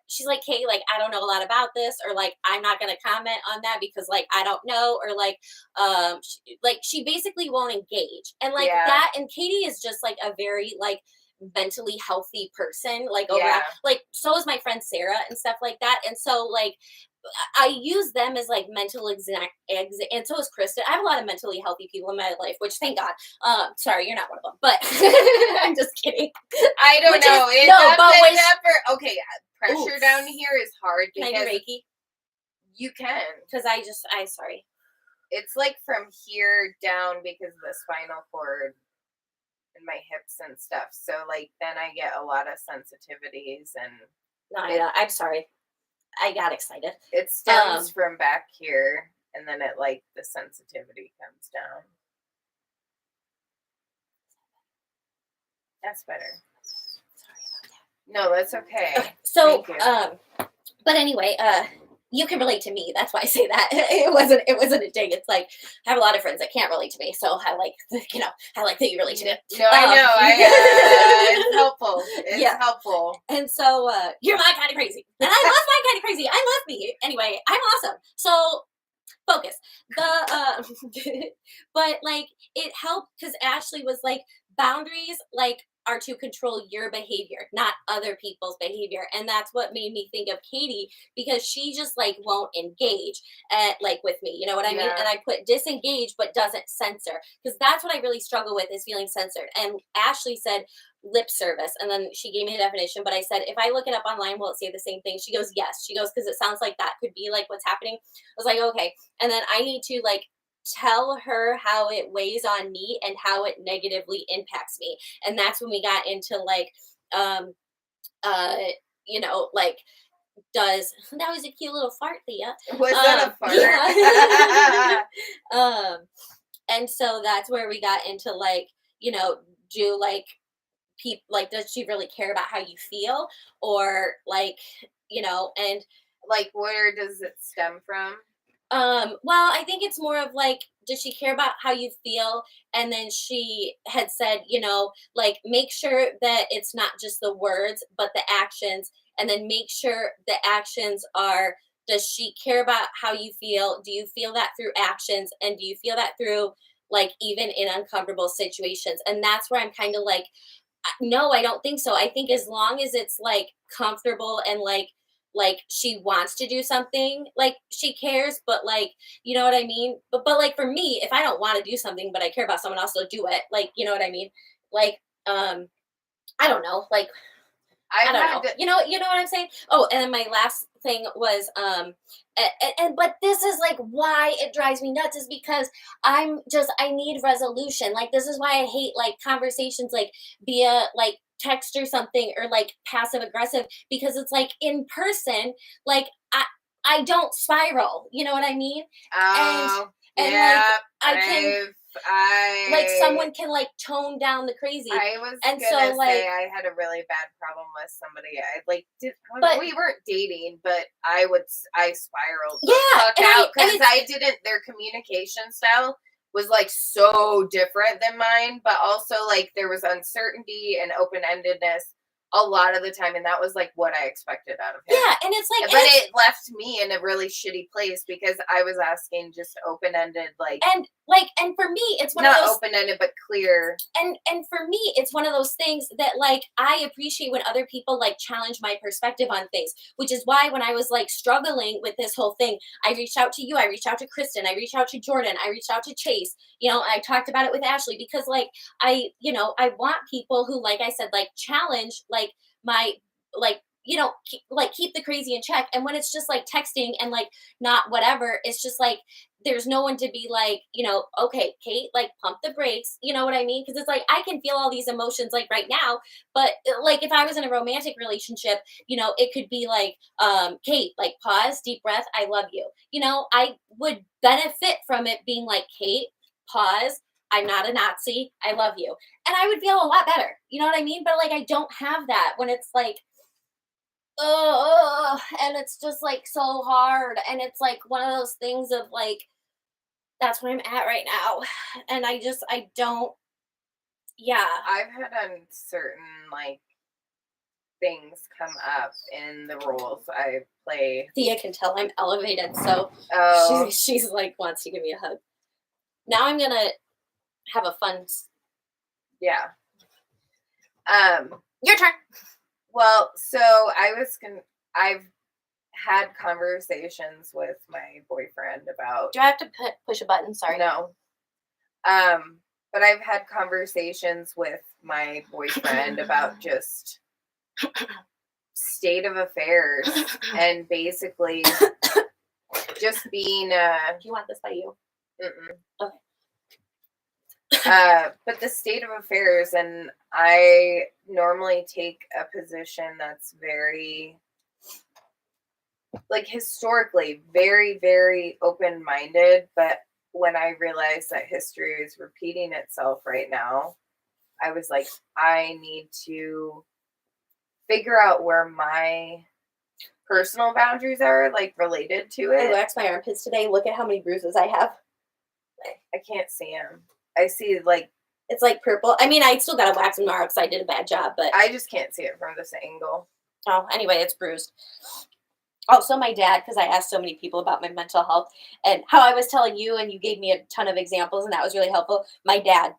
she's like, Kate, like I don't know a lot about this, or like I'm not gonna comment on that because like I don't know, or like she basically won't engage, and like that. And Katie is just like a very like mentally healthy person, like overall. Like so is my friend Sarah and stuff like that. And so like I use them as like mental and so is Kristen. I have a lot of mentally healthy people in my life, which thank God. Sorry, you're not one of them, but I'm just kidding. I don't know. Okay, pressure down here is hard because can I do Reiki? You can, because I sorry. It's like from here down because of the spinal cord and my hips and stuff. So like then I get a lot of sensitivities and. No, I'm sorry. I got excited. It stems from back here, and then it like the sensitivity comes down. That's better. Sorry about that. No, that's okay. So, but anyway, you can relate to me. That's why I say that. It wasn't a dig. It's like I have a lot of friends that can't relate to me, so I like I like that you relate to me. No, I know. It's helpful. It's helpful. And so you're my kind of crazy, and I love my kind of crazy. I love me. Anyway, I'm awesome. So focus. But like it helped because Ashley was like boundaries like are to control your behavior, not other people's behavior. And that's what made me think of Katie because she just like won't engage like with me. You know what I mean? Yeah. And I put disengage but doesn't censor because that's what I really struggle with is feeling censored. And Ashley said lip service, and then she gave me a definition, but I said if I look it up online will it say the same thing? She goes yes. She goes because it sounds like that could be like what's happening. I was like okay, and then I need to like tell her how it weighs on me and how it negatively impacts me. And that's when we got into like um uh like does that was a cute little fart, Leah. Was that a fart? Yeah. And so that's where we got into like do like people like does she really care about how you feel or like and Like, where does it stem from? well, I think it's more of like, does she care about how you feel? And then she had said, like make sure that it's not just the words, but the actions. And then make sure the actions are, does she care about how you feel? Do you feel that through actions? And do you feel that through like even in uncomfortable situations? And that's where I'm kind of like, no, I don't think so. I think as long as it's like comfortable and like she wants to do something, like she cares, but like you know what I mean? But like for me, if I don't want to do something but I care about someone else to do it, like you know what I mean? Like I don't know, like I don't know. You know what I'm saying? Oh, and then my last thing was and but this is like why it drives me nuts is because I need resolution. Like this is why I hate like conversations like via like text or something or like passive aggressive because it's like in person like I don't spiral. You know what I mean? Oh, and yeah, like I can like someone can like tone down the crazy. I was and gonna so say like I had a really bad problem with somebody. I like did But- we weren't dating, but I spiraled the Yeah, fuck and out and because it's- I didn't. Their communication style was like so different than mine, but also like there was uncertainty and open endedness a lot of the time, and that was like what I expected out of him. Yeah, and it's like, but it left me in a really shitty place because I was asking just open ended, like and for me, it's one of not those open ended but clear. and for me, it's one of those things that like I appreciate when other people like challenge my perspective on things, which is why when I was like struggling with this whole thing, I reached out to you, I reached out to Kristen, I reached out to Jordan, I reached out to Chase. I talked about it with Ashley because like I want people who, like I said, like challenge like my like keep the crazy in check. And when it's just like texting and like not whatever, it's just like there's no one to be like, okay, Kate, like pump the brakes. You know what I mean? Because it's like I can feel all these emotions like right now, but like if I was in a romantic relationship, it could be like, Kate, like pause, deep breath, I love you. I would benefit from it being like, Kate, pause, I'm not a Nazi, I love you. And I would feel a lot better. You know what I mean? But like I don't have that when it's like, and it's just like so hard. And it's like one of those things of like, that's where I'm at right now. And I don't, yeah. I've had uncertain like things come up in the roles I play. Thea can tell I'm elevated, so she's like wants to give me a hug. Now I'm gonna have a fun. Yeah. Your turn. Well, so I've had conversations with my boyfriend about. Do I have to push a button? Sorry. No. But I've had conversations with my boyfriend about just state of affairs and basically just being Do you want this by you? Mm-mm. Okay. But the state of affairs, and I normally take a position that's very, like historically, very, very open-minded, but when I realized that history is repeating itself right now, I was like, I need to figure out where my personal boundaries are, like, related to I it. waxed my armpits today. Look at how many bruises I have. I can't see them. I see, like, It's like purple. I mean, I still got to wax them tomorrow because I did a bad job, but I just can't see it from this angle. oh, anyway, it's bruised. Also, my dad, because I asked so many people about my mental health and how I was telling you, and you gave me a ton of examples, and that was really helpful. My dad,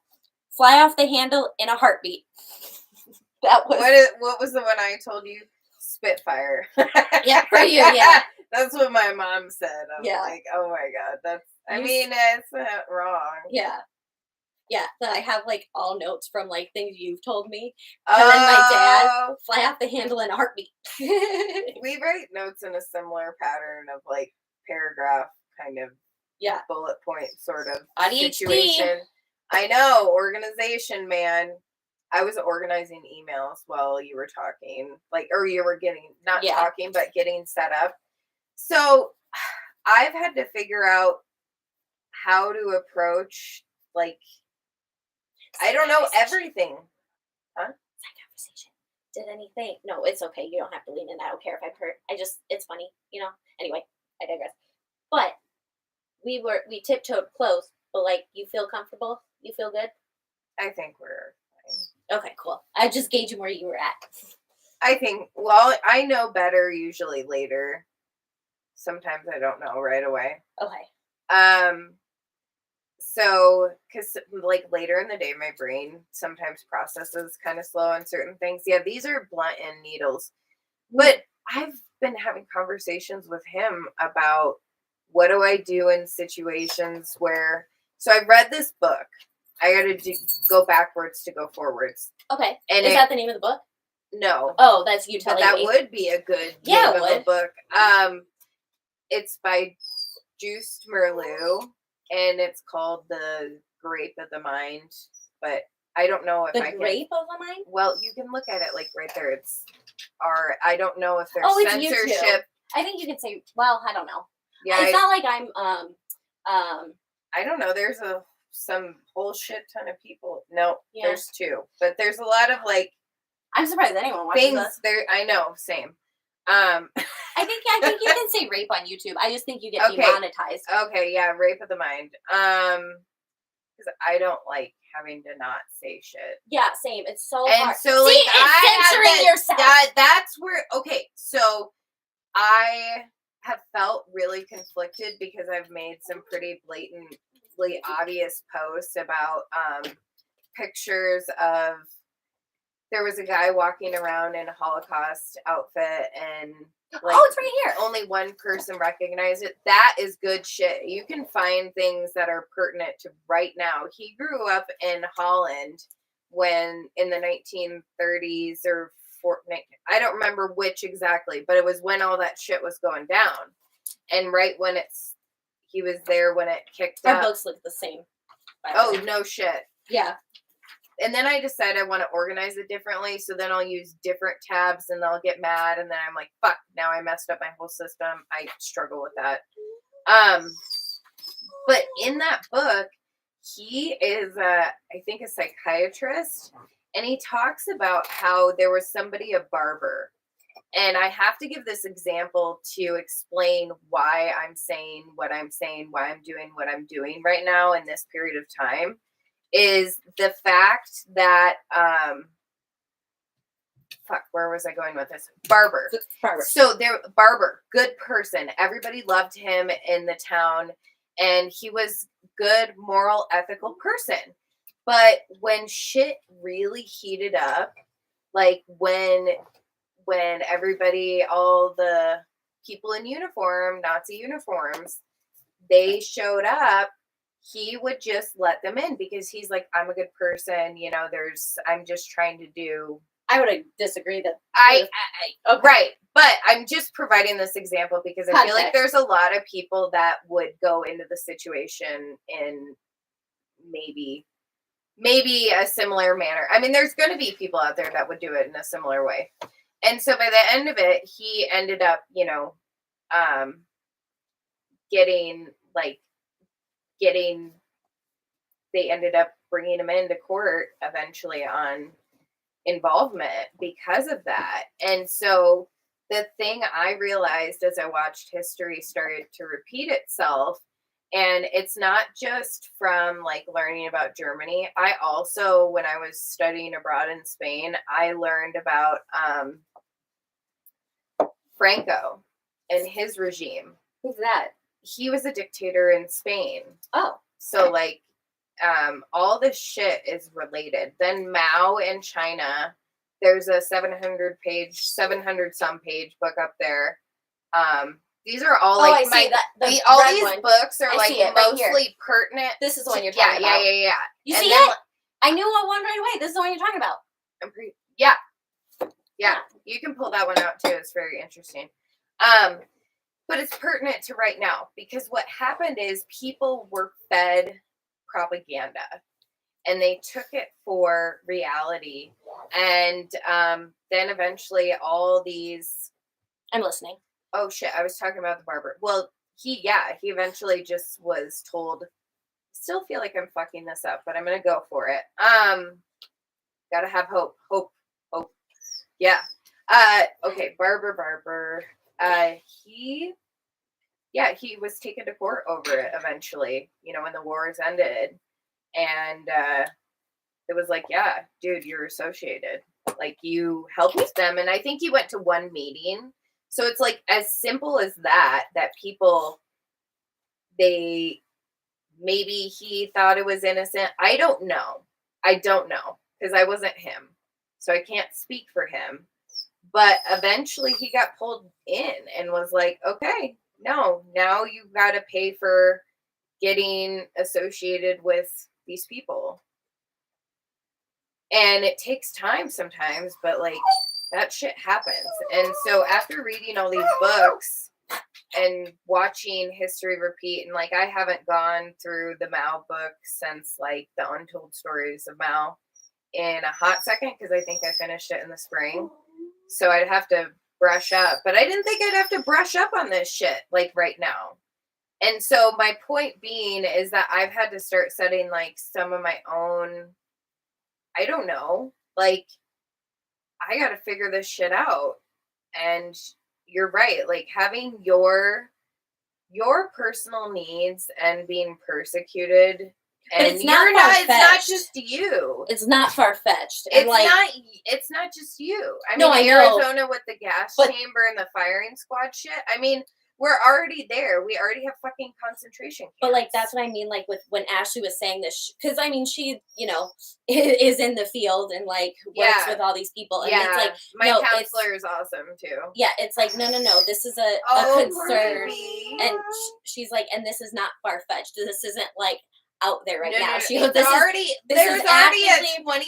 fly off the handle in a heartbeat. That was What was the one I told you? Spitfire. Yeah, for you, yeah. That's what my mom said. I'm Yeah. like, oh my God, that's, I You mean, it's not wrong. yeah. Yeah, that I have like all notes from like things you've told me. And then my dad, Oh, fly off the handle in a heartbeat. we write notes in a similar pattern of like paragraph kind of Yeah. bullet point sort of ADHD. situation. I know, organization, man. I was organizing emails while you were talking, like, or you were getting, not Yeah. talking, but getting set up. So I've had to figure out how to approach, like, I don't know everything. Side conversation. Did anything? No, it's okay. You don't have to lean in. I don't care if I'm hurt. It's funny, you know. Anyway, I digress. But we tiptoed close. But like, you feel comfortable? You feel good? I think we're fine. Okay, cool. I just gauging where you were at. I think, well, I know better usually later. Sometimes I don't know right away. Okay. So, because like later in the day, my brain sometimes processes kind of slow on certain things. Yeah, these are blunt end needles. But I've been having conversations with him about what do I do in situations where, so I read this book. I got to go backwards to go forwards. Okay. And Is that the name of the book? No. Oh, that's you But telling that me. would be a good Yeah, name it of a would. book. It's by Juiced Merleau, and it's called The Grape of the Mind. But I don't know if The Grape of the Mind? Well, you can look at it like right there. It's I don't know if there's It's censorship. YouTube. I think you can say. Well, I don't know. Yeah, It's not like I'm. I don't know. There's some whole shit ton of people. No, Yeah. there's two, but there's a lot of like I'm surprised anyone watches things this. there. I know, same. I think you can say rape on YouTube. I just think you get Okay. demonetized. Okay, yeah, rape of the mind. Because I don't like having to not say shit. Yeah, same. It's so And hard. so, like, See, it's censoring yourself. That's where. Okay, so I have felt really conflicted because I've made some pretty blatantly obvious posts about pictures of. There was a guy walking around in a Holocaust outfit, and like, it's right here. only one person recognized it. That is good shit. You can find things that are pertinent to right now. He grew up in Holland when in the 1930s or I don't remember which exactly, but it was when all that shit was going down, and right when he was there when it kicked Our up. books look the same. Oh, no shit. Yeah. And then I decide I want to organize it differently. So then I'll use different tabs and they'll get mad. And then I'm like, fuck, now I messed up my whole system. I struggle with that. But in that book, he is, I think, a psychiatrist. And he talks about how there was somebody, a barber. And I have to give this example to explain why I'm saying what I'm saying, why I'm doing what I'm doing right now in this period of time. Is the fact that where was I going with this? Barber. So Barber, good person. Everybody loved him in the town, and he was good, moral, ethical person. But when shit really heated up, like when everybody, all the people in uniform, Nazi uniforms, they showed up, he would just let them in because he's like, I'm a good person, you know, I'm just trying to do. I would disagree that Okay. Right. But I'm just providing this example because I feel like there's a lot of people that would go into the situation in maybe a similar manner. I mean, there's going to be people out there that would do it in a similar way. And so by the end of it, he ended up, you know, they ended up bringing him into court eventually on involvement because of that. And so the thing I realized as I watched history started to repeat itself, and it's not just from like learning about Germany. I also, when I was studying abroad in Spain, I learned about Franco and his regime. Who's that? He was a dictator in Spain. Oh. So like all this shit is related. Then Mao in China, there's a 700 some page book up there. These are all like I see that. all red these one. books are I like see it right here. mostly pertinent. This is the one you're Yeah, talking about. yeah. You And see then, it? I knew one right away. This is the one you're talking about. Yeah, you can pull that one out too. It's very interesting. But it's pertinent to right now because what happened is people were fed propaganda and they took it for reality. And then eventually all these... I'm listening. Oh shit, I was talking about the barber. Well, he eventually just was told, still feel like I'm fucking this up, but I'm going to go for it. Gotta have hope. Yeah. Okay, Barber. He was taken to court over it eventually, when the wars ended. And it was like, yeah, dude, you're associated. Like, you helped them. And I think he went to one meeting. So it's like as simple as that people, maybe he thought it was innocent. I don't know because I wasn't him. So I can't speak for him. But eventually he got pulled in and was like, okay, no, now you got to pay for getting associated with these people. And it takes time sometimes, but like that shit happens. And so after reading all these books and watching history repeat, and like I haven't gone through the Mao book since like the Untold Stories of Mao in a hot second because I think I finished it in the spring. So I'd have to brush up. But I didn't think I'd have to brush up on this shit like right now. And so my point being is that I've had to start setting like some of my own, I don't know, like I got to figure this shit out. And you're right. Like having your personal needs and being persecuted. And it's not just you. It's not far-fetched. It's not just you. I mean, Arizona with the gas chamber and the firing squad shit. I mean, we're already there. We already have fucking concentration camps. But, like, that's what I mean, like, with when Ashley was saying this, because, I mean, she, is in the field and, like, works with all these people. And it's like, my counselor is awesome, too. Yeah, it's like, no, this is a concern. And she's like, and this is not far-fetched. This isn't, like, out there right now. There's already a 25%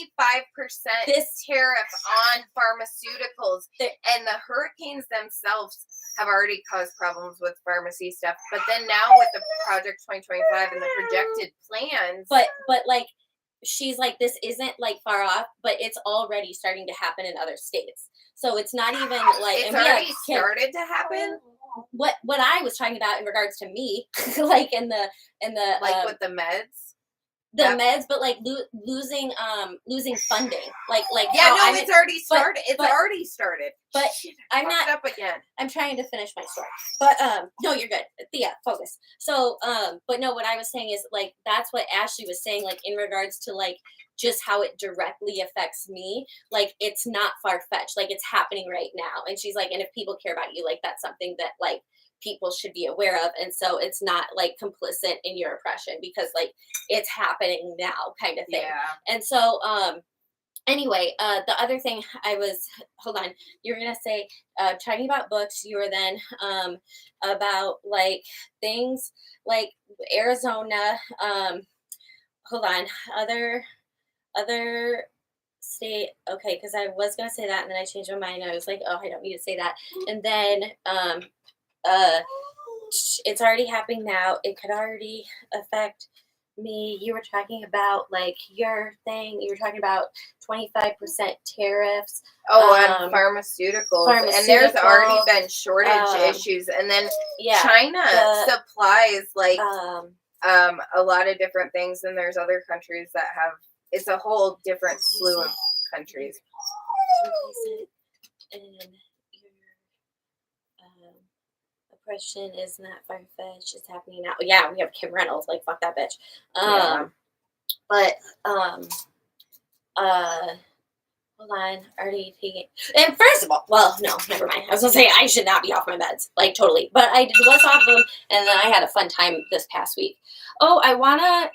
tariff on pharmaceuticals, and the hurricanes themselves have already caused problems with pharmacy stuff. But then now with the Project 2025 and the projected plans, but like she's like, this isn't like far off, but it's already starting to happen in other states. So it's not even like it's already started to happen. What I was talking about in regards to me, like in the like with the meds, meds, but like losing funding, like it's already started. It's already started. But shit, I'm not up again. I'm trying to finish my story, but no, you're good. Thea, focus. So but no, what I was saying is like that's what Ashley was saying, like in regards to like just how it directly affects me. Like it's not far-fetched, like it's happening right now. And she's like, and if people care about you, like that's something that like people should be aware of. And so it's not like complicit in your oppression because like it's happening now kind of thing. Yeah. And so anyway, the other thing hold on, you were gonna say talking about books, you were then about like things like Arizona, hold on, other state, okay, because I was gonna say that and then I changed my mind. I was like, oh, I don't need to say that. And then it's already happening now. It could already affect me. You were talking about like your thing. You were talking about 25% tariffs. On pharmaceuticals. And there's already been shortage issues. And then China supplies like a lot of different things. And there's other countries that have. It's a whole different slew of countries. oppression is not far-fetched. It's happening now. Yeah, we have Kim Reynolds. Like, fuck that bitch. Yeah. But, hold on. Already taking. And first of all, well, no, never mind. I was gonna say I should not be off my meds, like totally. But I was off them, and then I had a fun time this past week. Oh, I wanna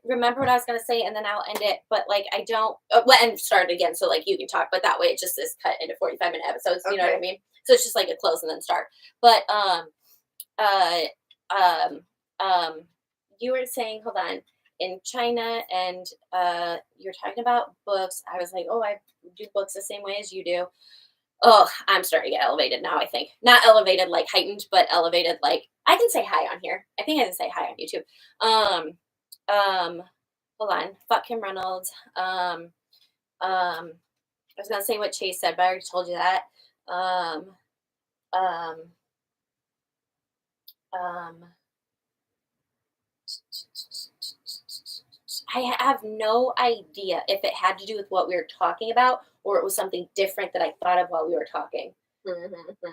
remember what I was gonna say, and then I'll end it. But like, I don't. And start it again, so like you can talk. But that way, it just is cut into 45-minute episodes. You know what I Okay. mean? So it's just like a close and then start. But uh, you were saying, hold on, in China, and you're talking about books. I was like, oh, I do books the same way as you do. Oh, I'm starting to get elevated now, I think. Not elevated like heightened, but elevated like I can say hi on here. I think I can say hi on YouTube. Hold on. Fuck Kim Reynolds. I was gonna say what Chase said, but I already told you that. Um, um, um, I have no idea if it had to do with what we were talking about or it was something different that I thought of while we were talking.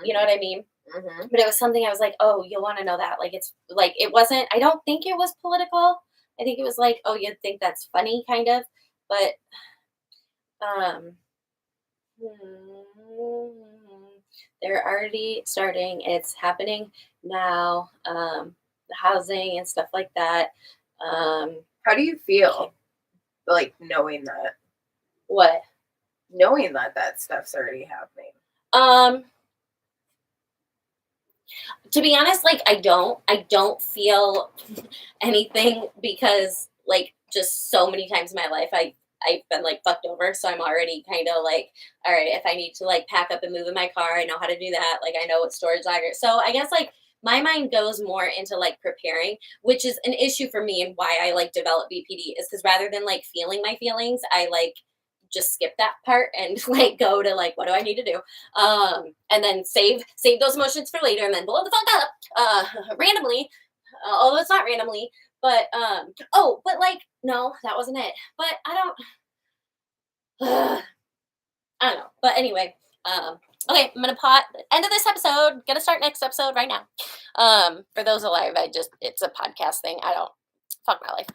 You know what I mean? Mm-hmm. But it was something I was like, oh, you'll want to know that. Like, it's like, it wasn't, I don't think it was political. I think it was like, oh, you'd think that's funny, kind of. But, um, they're already starting. It's happening now. The housing and stuff like that. How do you feel, like, knowing that? What? Knowing that that stuff's already happening. To be honest, like I don't feel anything because like just so many times in my life I've been like fucked over, so I'm already kind of like, all right, if I need to like pack up and move in my car, I know how to do that. Like I know what storage locker. So I guess like my mind goes more into like preparing, which is an issue for me and why I like develop BPD is because rather than like feeling my feelings, I like just skip that part and like go to like what do I need to do, and then save those emotions for later and then blow the fuck up randomly, although it's not randomly, but but like no, that wasn't it. But I don't know. But anyway, okay, I'm gonna pot end of this episode. Gonna start next episode right now. For those alive, it's a podcast thing. I don't fuck my life.